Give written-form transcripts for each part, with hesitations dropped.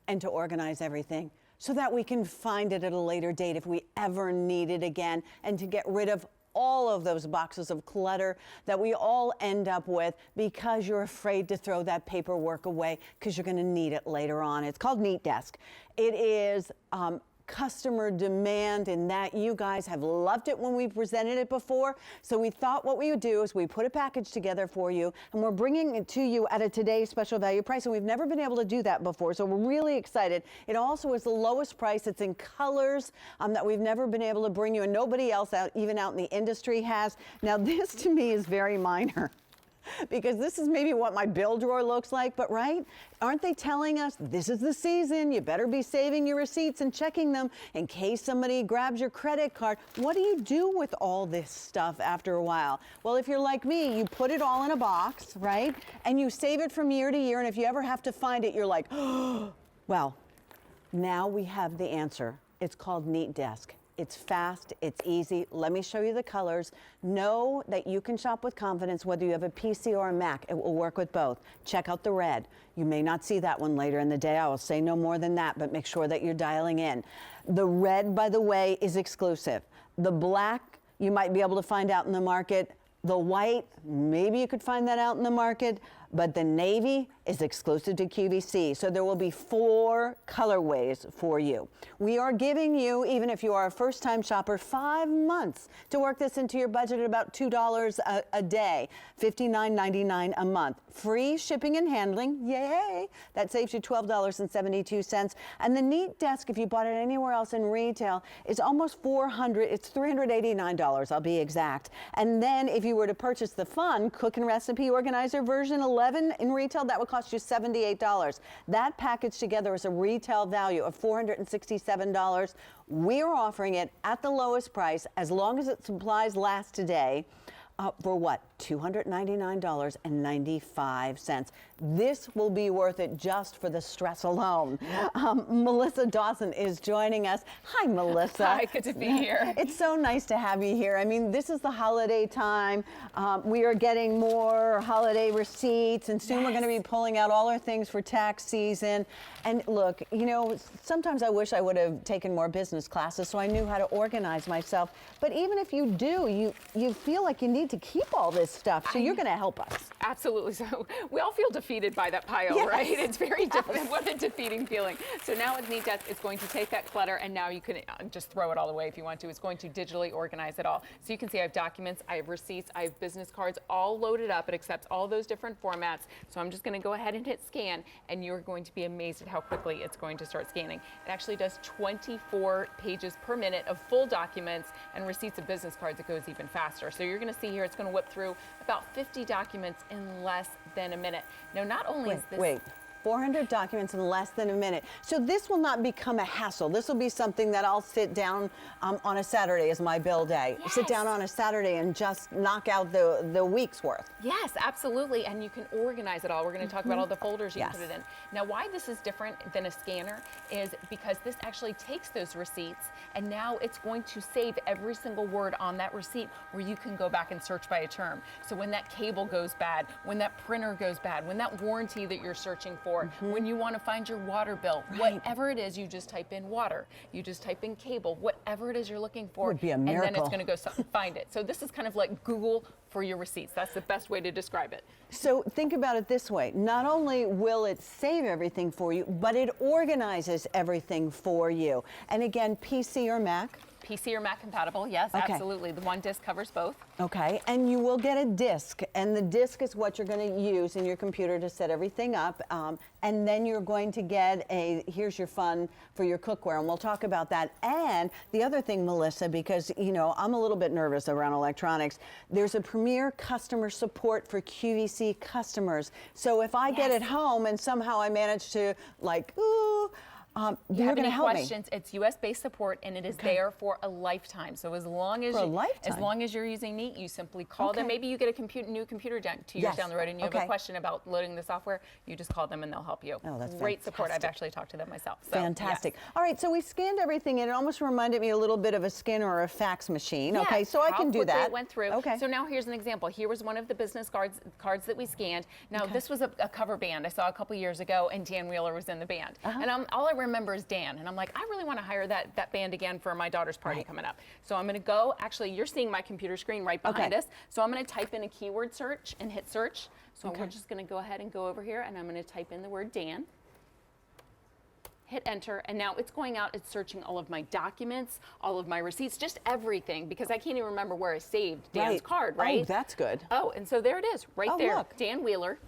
and to organize everything so that we can find it at a later date if we ever need it again, and to get rid of all of those boxes of clutter that we all end up with because you're afraid to throw that paperwork away because you're going to need it later on. It's called NeatDesk. It is customer demand in that you guys have loved it when we presented it before. So we thought what we would do is we put a package together for you, and we're bringing it to you at a today's special value price. And we've never been able to do that before. So we're really excited. It also is the lowest price. It's in colors that we've never been able to bring you, and nobody else even out in the industry has. Now this to me is very minor, because this is maybe what my bill drawer looks like, but right? Aren't they telling us this is the season? You better be saving your receipts and checking them in case somebody grabs your credit card. What do you do with all this stuff after a while? Well, if you're like me, you put it all in a box, right? And you save it from year to year, and if you ever have to find it, you're like, oh, well, now we have the answer. It's called NeatDesk. It's fast, it's easy. Let me show you the colors. Know that you can shop with confidence whether you have a PC or a Mac. It will work with both. Check out the red. You may not see that one later in the day. I will say no more than that, but make sure that you're dialing in. The red, by the way, is exclusive. The black, you might be able to find out in the market. The white, maybe you could find that out in the market, but the navy is exclusive to QVC. So there will be 4 colorways for you. We are giving you, even if you are a first-time shopper, 5 months to work this into your budget at about $2 a day, $59.99 a month. Free shipping and handling, yay! That saves you $12.72. And the NeatDesk, if you bought it anywhere else in retail, is almost $400, it's $389, I'll be exact. And then if you were to purchase the fun Cook and Recipe Organizer version 11 in retail, that would cost you $78. That package together is a retail value of $467. We're offering it at the lowest price as long as its supplies last today. For what? $299.95. This will be worth it just for the stress alone. Melissa Dawson is joining us. Hi, Melissa. Hi, good to be here. It's so nice to have you here. I mean, this is the holiday time. We are getting more holiday receipts, and soon we're going to be pulling out all our things for tax season. And look, you know, sometimes I wish I would have taken more business classes so I knew how to organize myself. But even if you do, you feel like you need to keep all this stuff, so you're going to help us. Absolutely. So we all feel defeated by that pile, yes. right? It's very different. What a defeating feeling. So now with NeatDesk, it's going to take that clutter, and now you can just throw it all away if you want to. It's going to digitally organize it all. So you can see I have documents, I have receipts, I have business cards, all loaded up. It accepts all those different formats. So I'm just going to go ahead and hit scan, and you're going to be amazed at how quickly it's going to start scanning. It actually does 24 pages per minute of full documents, and receipts of business cards, it goes even faster. So you're going to see here, it's going to whip through about 50 documents in less than a minute. Now, not only is this... Wait. 400 documents in less than a minute. So this will not become a hassle. This will be something that I'll sit down on a Saturday as my bill day. Yes. Sit down on a Saturday and just knock out the week's worth. Yes, absolutely. And you can organize it all. We're going to talk about all the folders you can put it in. Now, why this is different than a scanner is because this actually takes those receipts, and now it's going to save every single word on that receipt where you can go back and search by a term. So when that cable goes bad, when that printer goes bad, when that warranty that you're searching for, when you want to find your water bill, whatever it is, you just type in water, you just type in cable, whatever it is you're looking for, would be a and miracle. then it's going to go find it. So this is kind of like Google for your receipts. That's the best way to describe it. So think about it this way. Not only will it save everything for you, but it organizes everything for you. And again, PC or Mac? PC or Mac compatible, yes, absolutely. The one disc covers both. Okay, and you will get a disc, and the disc is what you're going to use in your computer to set everything up, and then you're going to get here's your fun for your cookware, and we'll talk about that. And the other thing, Melissa, because, you know, I'm a little bit nervous around electronics, there's a premier customer support for QVC customers. So if I get it home and somehow I manage to, like, ooh, you you're have going to any help questions, it's US-based support, and it is there for a lifetime. So as long as you're using Neat, you simply call them. Maybe you get a new computer 2 years down the road, and you have a question about loading the software. You just call them, and they'll help you. Oh, that's great support. I've actually talked to them myself. So, fantastic. Yes. All right, so we scanned everything, and it almost reminded me a little bit of a scanner or a fax machine. Yes, Okay, so I can do that. It went through. Okay. So now here's an example. Here was one of the business cards that we scanned. Now this was a cover band I saw a couple years ago, and Dan Wheeler was in the band. And all I remember is Dan, and I'm like, I really want to hire that band again for my daughter's party coming up. So I'm going to go. Actually, you're seeing my computer screen right behind us. So I'm going to type in a keyword search and hit search. So we're just going to go ahead and go over here, and I'm going to type in the word Dan. Hit enter, and now it's going out, it's searching all of my documents, all of my receipts, just everything, because I can't even remember where I saved Dan's card, right? Oh, that's good. Oh, and so there it is, right there, look. Dan Wheeler,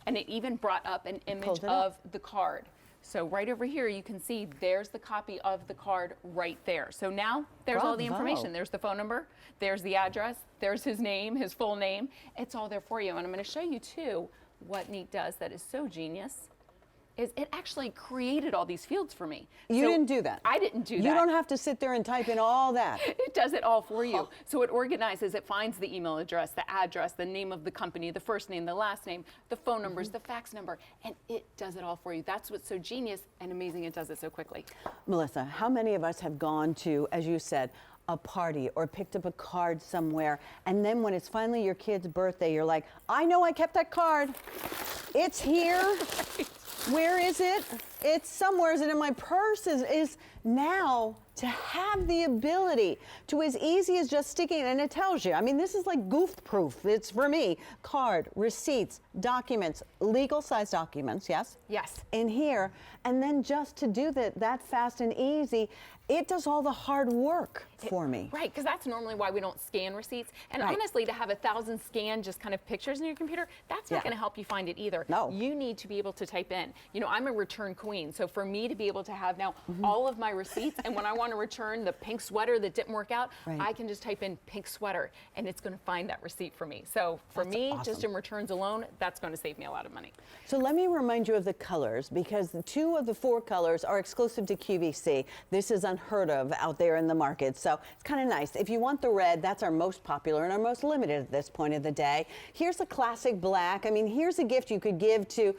and it even brought up an image of the card. So right over here, you can see there's the copy of the card right there. So now there's all the information. There's the phone number, there's the address, there's his name, his full name. It's all there for you, and I'm going to show you too what Neat does that is so genius. Is it actually created all these fields for me. You didn't do that. I didn't do that. You don't have to sit there and type in all that. It does it all for you. So it organizes, it finds the email address, the address, the name of the company, the first name, the last name, the phone numbers, the fax number, and it does it all for you. That's what's so genius and amazing. It does it so quickly. Melissa, how many of us have gone to, as you said, a party or picked up a card somewhere, and then when it's finally your kid's birthday, you're like, I know I kept that card. It's here. Where is it? It's somewhere. Is it in my purse? Is now to have the ability to, as easy as just sticking it, and it tells you. I mean, this is like goof proof. It's for me. Card, receipts, documents, legal size documents, yes? Yes. In here, and then just to do that fast and easy, it does all the hard work for me. Right, because that's normally why we don't scan receipts. And honestly, to have 1,000 scanned just kind of pictures in your computer, that's not going to help you find it either. No. You need to be able to type in. You know, I'm a return queen, so for me to be able to have now all of my receipts, and when I want to return the pink sweater that didn't work out, I can just type in pink sweater, and it's going to find that receipt for me. So for me, just in returns alone, that's going to save me a lot of money. So let me remind you of the colors, because 2 of the 4 colors are exclusive to QVC. This is unheard of out there in the market, so it's kind of nice. If you want the red, that's our most popular and our most limited at this point of the day. Here's a classic black. I mean, here's a gift you could give to,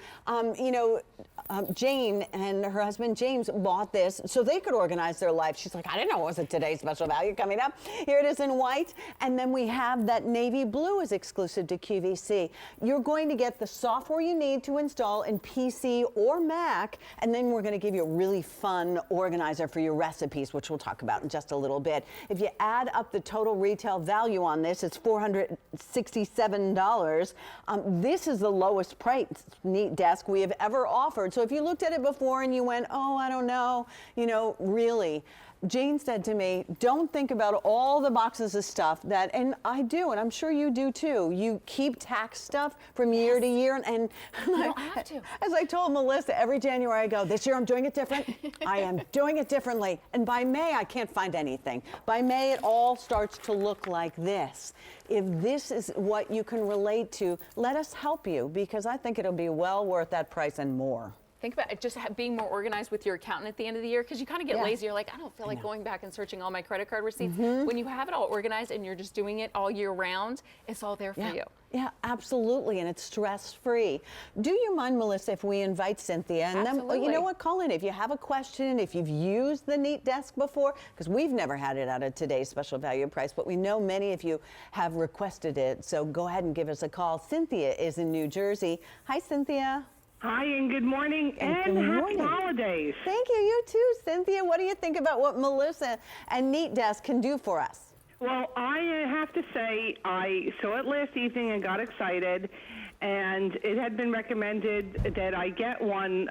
Jane and her husband James bought this so they could organize their life. She's like, I didn't know it was a today's special value coming up. Here it is in white, and then we have that navy blue is exclusive to QVC. You're going to get the software you need to install in PC or Mac, and then we're going to give you a really fun organizer for your recipes, which we'll talk about in just a little bit. If you add up the total retail value on this, it's $467. This is the lowest price NeatDesk we have ever offered. So if you looked at it before and you went, oh, I don't know, really, Jane said to me, don't think about all the boxes of stuff that, and I do, and I'm sure you do too. You keep tax stuff from year to year, and you don't have to. As I told Melissa, every January I go, this year I'm doing it different. I am doing it differently. And by May, I can't find anything. By May, it all starts to look like this. If this is what you can relate to, let us help you, because I think it'll be well worth that price and more. Think about it, just being more organized with your accountant at the end of the year, because you kind of get lazy. You're like, I don't feel like going back and searching all my credit card receipts. When you have it all organized and you're just doing it all year round, it's all there for you. Yeah, absolutely, and it's stress-free. Do you mind, Melissa, if we invite Cynthia? And Absolutely. then, you know what, call in if you have a question, if you've used the NeatDesk before, because we've never had it out of today's special value price, but we know many of you have requested it, so go ahead and give us a call. Cynthia is in New Jersey. Hi, Cynthia. Hi, and good morning, and happy holidays. Thank you. You too, Cynthia. What do you think about what Melissa and NeatDesk can do for us? Well, I have to say, I saw it last evening and got excited, and it had been recommended that I get one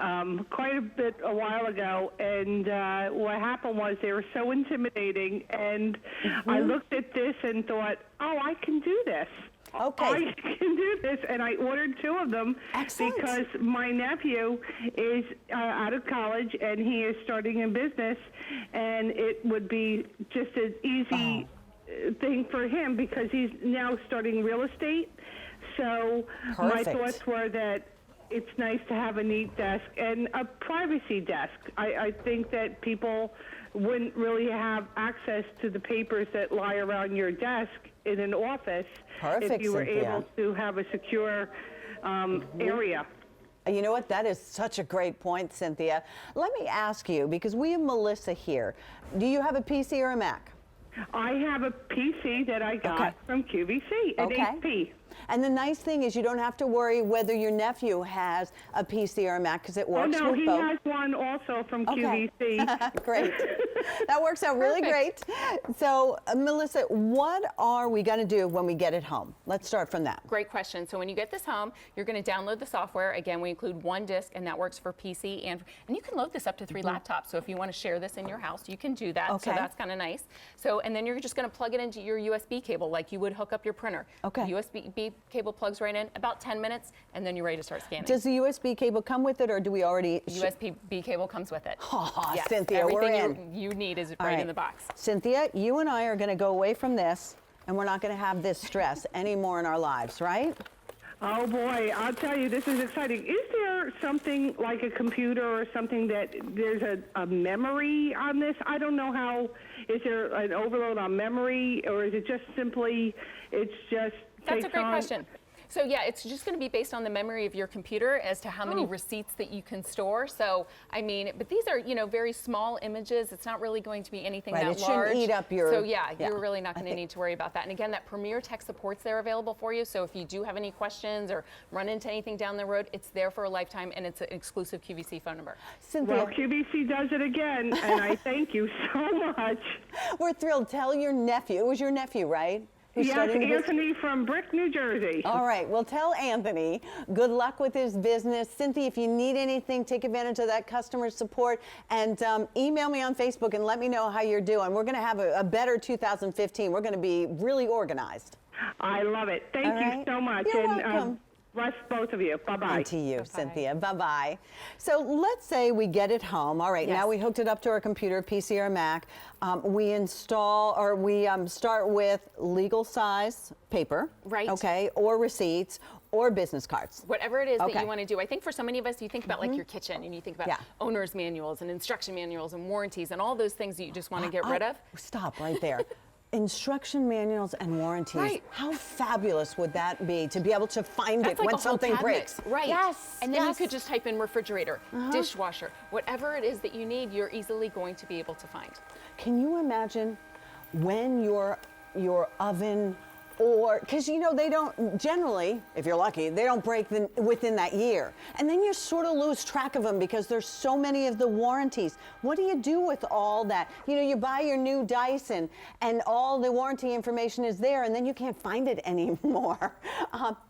quite a while ago, and what happened was they were so intimidating, and I looked at this and thought, oh, I can do this. Okay. I can do this, and I ordered 2 of them. Excellent. Because my nephew is out of college, and he is starting in business, and it would be just an easy thing for him because he's now starting real estate. So my thoughts were that it's nice to have a neat desk and a privacy desk. I think that people wouldn't really have access to the papers that lie around your desk in an office if you were able to have a secure area. You know what? That is such a great point, Cynthia. Let me ask you, because we have Melissa here. Do you have a PC or a Mac? I have a PC that I got from QVC, an HP. And the nice thing is you don't have to worry whether your nephew has a PC or a Mac because it works with both. he has one also from QVC. Great. That works out really great. So, Melissa, what are we going to do when we get it home? Let's start from that. Great question. So when you get this home, you're going to download the software. Again, we include one disk, and that works for PC and you can load this up to 3 laptops. So if you want to share this in your house, you can do that. So that's kind of nice. So, and then you're just going to plug it into your USB cable like you would hook up your printer. USB cable plugs right in, about 10 minutes, and then you're ready to start scanning. Does the USB cable come with it, or do we already? USB cable comes with it. Oh, yes, Cynthia, we're in. Everything you need is right in the box. Cynthia, you and I are going to go away from this, and we're not going to have this stress anymore in our lives, right? Oh boy, I'll tell you, this is exciting. Is there something like a computer or something that there's a memory on this? I don't know how. Is there an overload on memory, or is it just simply, it's just That's a great question. So yeah, it's just going to be based on the memory of your computer as to how many receipts that you can store. So I mean, but these are, you know, very small images. It's not really going to be anything that large. It shouldn't eat up your. So yeah, you're really not going to need to worry about that. And again, that Premier Tech support's there available for you. So if you do have any questions or run into anything down the road, it's there for a lifetime, and it's an exclusive QVC phone number. Cynthia. Well, QVC does it again, and I thank you so much. We're thrilled. Tell your nephew. It was your nephew, right? Yes, Anthony from Brick, New Jersey. All right. Well, tell Anthony good luck with his business. Cynthia, if you need anything, take advantage of that customer support and email me on Facebook and let me know how you're doing. We're going to have a better 2015. We're going to be really organized. I love it. Thank you so much. You're welcome. Bless both of you. Bye-bye. And to you, Cynthia. Bye-bye. So let's say we get it home. All right, now we hooked it up to our computer, PC or Mac. We install, or we start with legal size paper. Right. Okay, or receipts, or business cards. Whatever it is that you want to do. I think for so many of us, you think about like your kitchen, and you think about owner's manuals and instruction manuals and warranties and all those things that you just want to get rid of. Stop right there. Instruction manuals and warranties. Right. How fabulous would that be to be able to find it when something breaks? Right. Yes. And then you could just type in refrigerator, dishwasher, whatever it is that you need, you're easily going to be able to find. Can you imagine when your oven, or because you know they don't generally, if you're lucky, they don't break within that year, and then you sort of lose track of them because there's so many of the warranties. What do you do with all that? You know, you buy your new Dyson and all the warranty information is there, and then you can't find it anymore.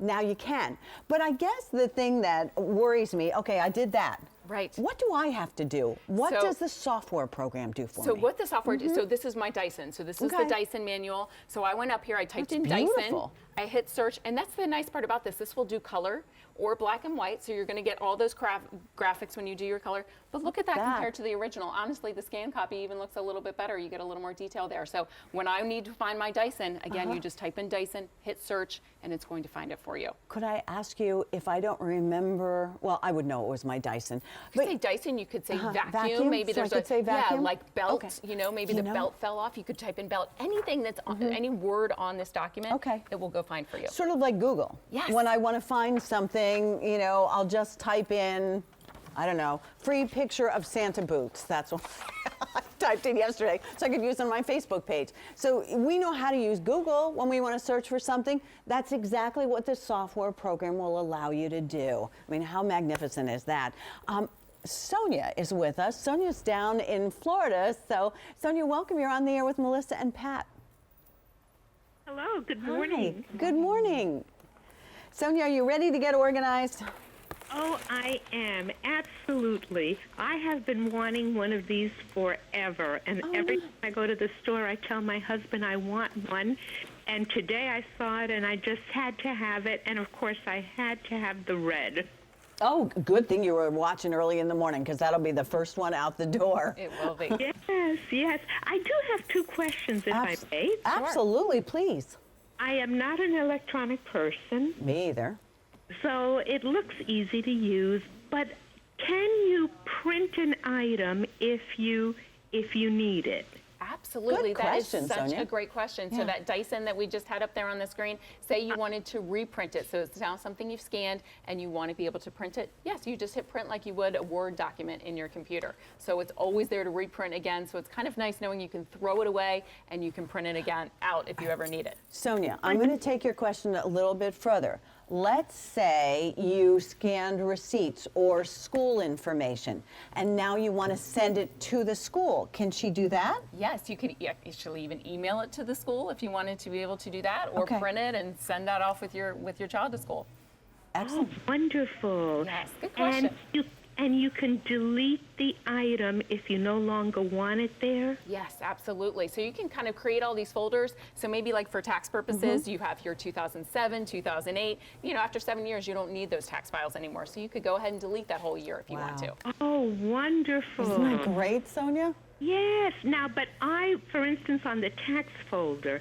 Now you can. But I guess the thing that worries me, okay, I did that. Right. What do I have to do? What does the software program do for me? So what the software does, so this is my Dyson. So this is the Dyson manual. So I went up here, I typed in Dyson, I hit search, and that's the nice part about this. This will do color or black and white, so you're going to get all those graphics when you do your color. But look at that compared to the original. Honestly, the scan copy even looks a little bit better. You get a little more detail there. So when I need to find my Dyson, again, you just type in Dyson, hit search, and it's going to find it for you. Could I ask you, if I don't remember, well, I would know it was my Dyson. You could say Dyson, you could say vacuum. Maybe so there's I could say vacuum? Yeah, like belt, you know, maybe the belt fell off. You could type in belt. Anything that's on, any word on this document, it will go find for you. Sort of like Google. Yes. When I want to find something, you know, I'll just type in, I don't know, free picture of Santa boots. That's what I typed in yesterday, so I could use it on my Facebook page. So we know how to use Google when we want to search for something. That's exactly what this software program will allow you to do. I mean, how magnificent is that? Sonia is with us. Sonia's down in Florida. So Sonia, welcome. You're on the air with Melissa and Pat. Hello, good morning. Hi. Good morning. Sonia, are you ready to get organized? Oh, I am, absolutely. I have been wanting one of these forever, and every time I go to the store, I tell my husband I want one, and today I saw it, and I just had to have it, and of course I had to have the red. Oh, good thing you were watching early in the morning, because that'll be the first one out the door. It will be. Yes, yes. I do have two questions, if I may. Absolutely, please. I am not an electronic person. Me either. So it looks easy to use, but can you print an item if you need it? Absolutely. Good That is question, such Sonia. a great question. Yeah. So that Dyson that we just had up there on the screen, say you wanted to reprint it. So it's now something you've scanned and you want to be able to print it. Yes, you just hit print like you would a Word document in your computer. So it's always there to reprint again. So it's kind of nice knowing you can throw it away and you can print it again out if you ever need it. Sonia, I'm going to take your question a little bit further. Let's say you scanned receipts or school information, and now you want to send it to the school. Can she do that? Yes, you could actually even email it to the school if you wanted to be able to do that, or Okay. print it and send that off with your child to school. Excellent. Oh, wonderful. Yes, good question. And you can delete the item if you no longer want it there? Yes, absolutely. So you can kind of create all these folders. So maybe like for tax purposes, you have your 2007, 2008. You know, after 7 years, you don't need those tax files anymore. So you could go ahead and delete that whole year if you want to. Oh, wonderful. Isn't that great, Sonia? Yes. Now, but for instance, on the tax folder,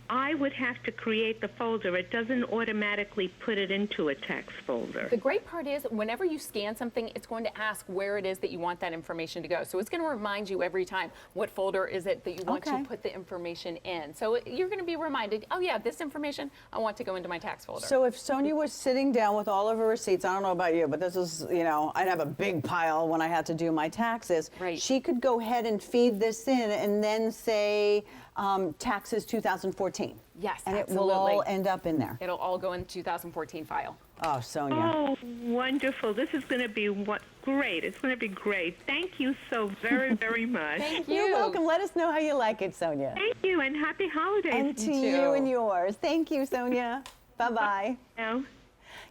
I would have to create the folder. It doesn't automatically put it into a tax folder. The great part is whenever you scan something, it's going to ask where it is that you want that information to go. So it's going to remind you every time what folder is it that you want to put the information in. So you're going to be reminded, oh yeah, this information I want to go into my tax folder. So if Sonia was sitting down with all of her receipts, I don't know about you, but this is, you know, I'd have a big pile when I had to do my taxes. Right. She could go ahead and feed this in and then say taxes 2014. Yes, and absolutely. it will all end up in there. It'll all go in the 2014 file. Oh, Sonia. Oh, wonderful. This is going to be great. It's going to be great. Thank you so very, very much. Thank you. You're welcome. Let us know how you like it, Sonia. Thank you, and happy holidays. And to too. you and yours. Thank you, Sonia. Bye-bye. Now.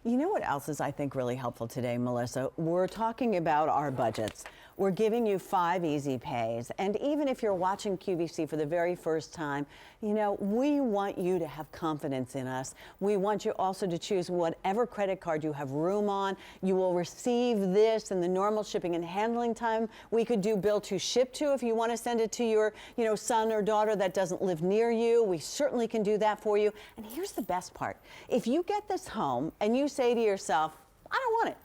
You know what else is, I think, really helpful today, Melissa? We're talking about our budgets. We're giving you 5 easy pays. And even if you're watching QVC for the very first time, you know, we want you to have confidence in us. We want you also to choose whatever credit card you have room on. You will receive this in the normal shipping and handling time. We could do bill to ship to if you want to send it to your, you know, son or daughter that doesn't live near you. We certainly can do that for you. And here's the best part. If you get this home and you say to yourself, I don't want it,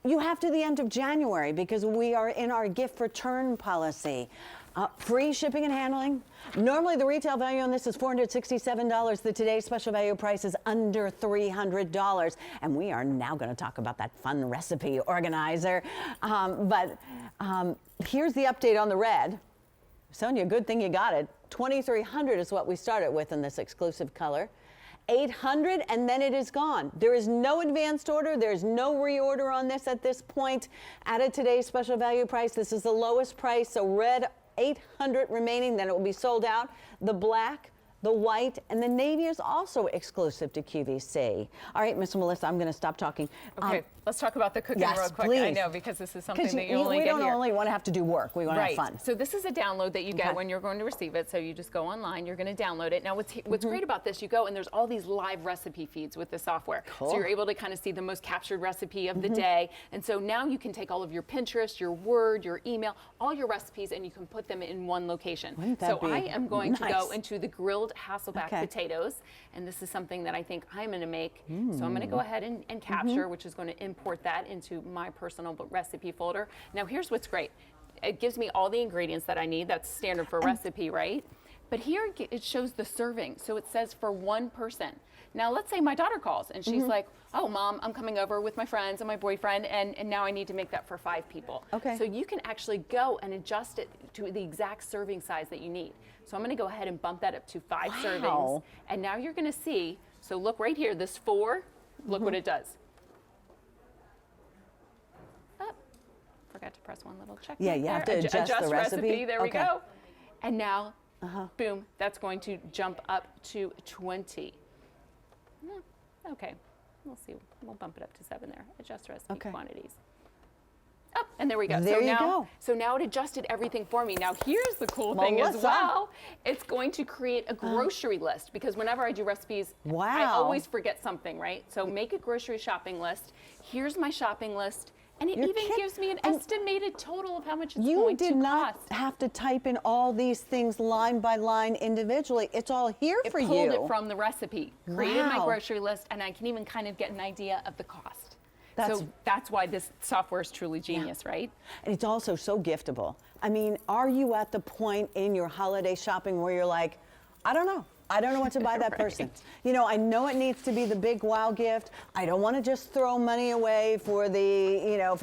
you have to the end of January because we are in our gift return policy. Free shipping and handling. Normally the retail value on this is $467. The today's special value price is under $300. And we are now going to talk about that fun recipe organizer. But here's the update on the red. Sonia, good thing you got it. $2,300 is what we started with in this exclusive color. $800 and then it is gone. There is no advanced order. There's no reorder on this at this point. At today's special value price, this is the lowest price. So red, $800 remaining, then it will be sold out. The black, the white, and the navy is also exclusive to QVC. All right, Miss Melissa, I'm going to stop talking. Okay, let's talk about the cooking yes, real quick. please. I know, because this is something that you only we get don't here. only want to have to do work. We want to have Right. fun. So this is a download that you get Okay. when you're going to receive it. So you just go online, you're going to download it. Now what's great about this, you go and there's all these live recipe feeds with the software. Cool. So you're able to kind of see the most captured recipe of the day. And so now you can take all of your Pinterest, your Word, your email, all your recipes, and you can put them in one location. Wouldn't that So be I am going to nice? go into the grilled Hasselback Okay. potatoes. And this is something that I think I'm going to make. So I'm going to go ahead and capture, which is going to import that into my personal recipe folder. Now here's what's great. It gives me all the ingredients that I need. That's standard for a recipe, right? But here it shows the serving. So it says for one person. Now let's say my daughter calls and she's like, oh Mom, I'm coming over with my friends and my boyfriend and now I need to make that for 5 people. Okay. So you can actually go and adjust it to the exact serving size that you need. So I'm going to go ahead and bump that up to 5 servings. And now you're going to see, so look right here, this 4, look what it does. Oh, forgot to press one little check. Yeah, mark you have there. to adjust the recipe. There we Okay. go. And now, boom, that's going to jump up to 20. Okay, we'll see. We'll bump it up to 7 there. Adjust recipe quantities. Oh, and there we go. There so you now, go. So now it adjusted everything for me. Now here's the cool thing as Melissa. well. It's going to create a grocery list because whenever I do recipes, I Wow. always forget something, right? So make a grocery shopping list. Here's my shopping list. And it You're even kidding. gives me an And estimated total of how much it's you going did to not cost. have to type in all these things line by line individually. It's all here It for you. pulled it from the recipe, created my Wow. grocery list, and I can even kind of get an idea of the cost. That's- So that's why this software is truly genius, right? And it's also so giftable. I mean, are you at the point in your holiday shopping where you're like, I don't know. I don't know what to buy that person. You know, I know it needs to be the big wow gift. I don't want to just throw money away for for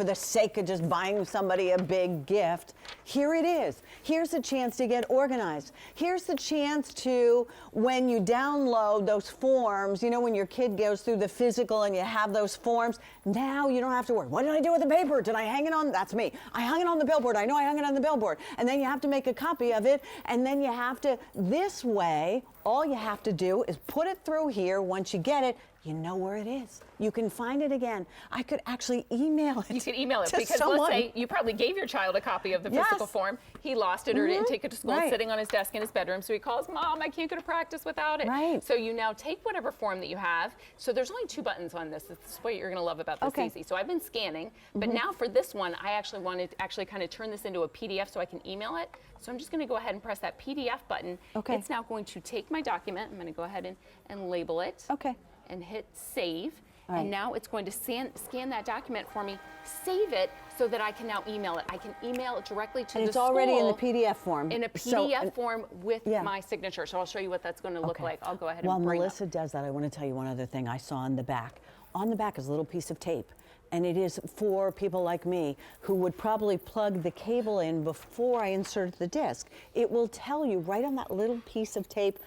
the sake of just buying somebody a big gift. Here it is. Here's a chance to get organized. Here's the chance to, when you download those forms, when your kid goes through the physical and you have those forms, now you don't have to worry. What did I do with the paper? Did I hang it on? That's me. I hung it on the billboard. I know I hung it on the billboard. And then you have to make a copy of it. And then you have to, this way, all you have to do is put it through here. Once you get it, you know where it is. You can find it again. I could actually email it. You can email it to because someone. let's say you probably gave your child a copy of the physical Yes. form. He lost it or didn't take it to school. It's Right. sitting on his desk in his bedroom. So he calls, Mom, I can't go to practice without it. Right. So you now take whatever form that you have. So there's only 2 buttons on this. This is what you're going to love about this, Okay. Easy. So I've been scanning, but now for this one, I actually wanted to kind of turn this into a PDF so I can email it. So I'm just going to go ahead and press that PDF button. Okay. It's now going to take my document. I'm going to go ahead and label it. Okay. And hit save. All right. And now it's going to scan that document for me, save it so that I can now email it. I can email it directly to And the it's already in the school PDF form. in a So- PDF form with yeah. my signature. So I'll show you what that's going to look Okay. like. I'll go ahead While and bring Melissa up. does that, I want to tell you one other thing I saw on the back. On the back is a little piece of tape. And it is for people like me who would probably plug the cable in before I inserted the disc. It will tell you right on that little piece of tape,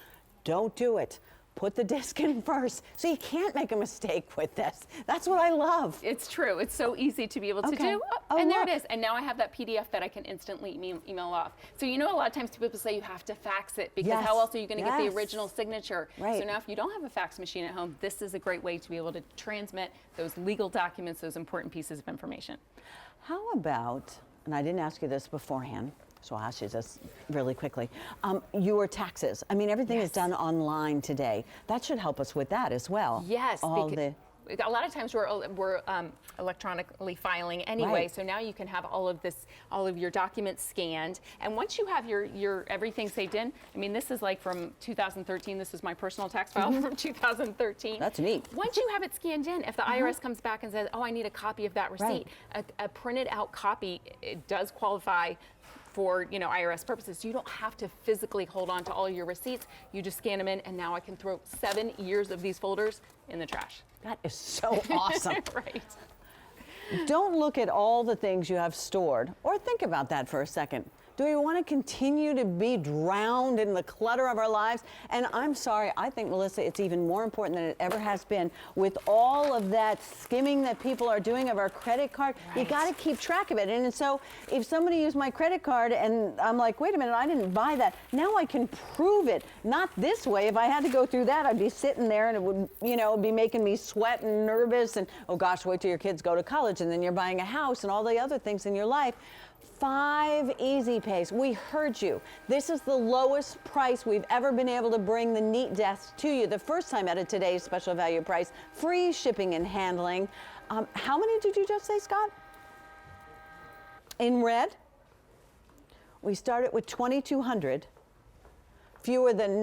don't do it. Put the disc in first. So you can't make a mistake with this. That's what I love. It's true. It's so easy to be able to Okay. do. Oh, And there look. it is. And now I have that PDF that I can instantly email off. So a lot of times people say you have to fax it because Yes. how else are you going to get Yes. the original signature? Right. So now if you don't have a fax machine at home, this is a great way to be able to transmit those legal documents, those important pieces of information. How about, and I didn't ask you this beforehand, so I'll ask you this really quickly, your taxes. I mean, everything is done online today. That should help us with that as well. Yes, All because a lot of times we're electronically filing anyway. Right. So now you can have all of your documents scanned, and once you have your everything saved in. I mean, this is like from 2013. This is my personal tax file from 2013. That's neat. Once you have it scanned in, if the IRS comes back and says, "Oh, I need a copy of that receipt," a printed out copy, it does qualify for IRS purposes. So you don't have to physically hold on to all your receipts. You just scan them in, and now I can throw 7 years of these folders in the trash. That is so awesome. Right. Don't look at all the things you have stored, or think about that for a second. Do we want to continue to be drowned in the clutter of our lives? And I'm sorry, I think, Melissa, it's even more important than it ever has been. With all of that skimming that people are doing of our credit card, you got to keep track of it. And so if somebody used my credit card and I'm like, wait a minute, I didn't buy that, now I can prove it. Not this way. If I had to go through that, I'd be sitting there and it would, be making me sweat and nervous. And, oh gosh, wait till your kids go to college and then you're buying a house and all the other things in your life. 5 easy pays. We heard you. This is the lowest price we've ever been able to bring the NeatDesk to you. The first time at today's special value price. Free shipping and handling. How many did you just say, Scott? In red? We started with 2,200. Fewer than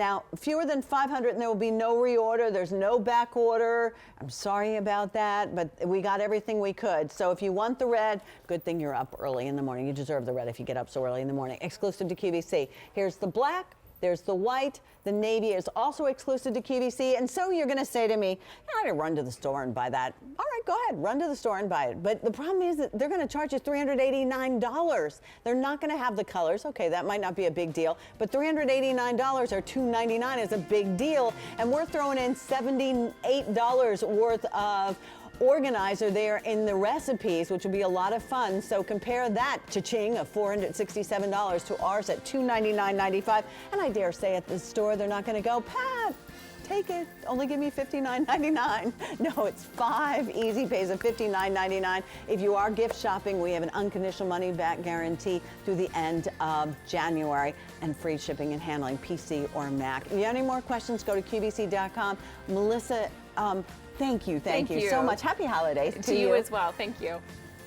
500, and there will be no reorder. There's no back order. I'm sorry about that, but we got everything we could. So if you want the red, good thing you're up early in the morning. You deserve the red if you get up so early in the morning. Exclusive to QVC. Here's the black. There's the white. The navy is also exclusive to QVC. And so you're going to say to me, I gotta run to the store and buy that. All right, go ahead, run to the store and buy it. But the problem is that they're going to charge you $389. They're not going to have the colors. Okay, that might not be a big deal, but $389 or $299 is a big deal. And we're throwing in $78 worth of organizer there in the recipes, which will be a lot of fun. So compare that cha-ching of $467 to ours at $299.95. And I dare say at the store, they're not going to go, Pat, take it, only give me $59.99. No, it's 5 easy pays of $59.99. If you are gift shopping, we have an unconditional money back guarantee through the end of January and free shipping and handling, PC or Mac. If you have any more questions, go to QVC.com. Melissa, thank you so much. Happy holidays To you you as well. Thank you.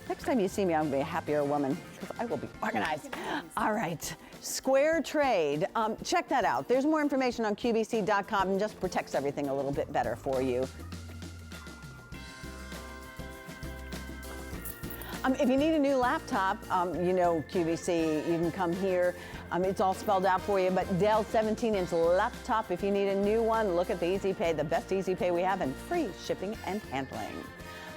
Next time you see me, I'm going to be a happier woman because I will be organized. All right, Square Trade. Check that out. There's more information on QVC.com and just protects everything a little bit better for you. If you need a new laptop, you know QVC, you can come here. It's all spelled out for you, but Dell 17-inch laptop, if you need a new one, look at the Easy Pay, the best Easy Pay we have, and free shipping and handling.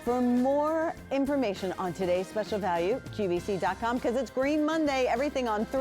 For more information on today's special value, QVC.com, because it's Green Monday, everything on 3.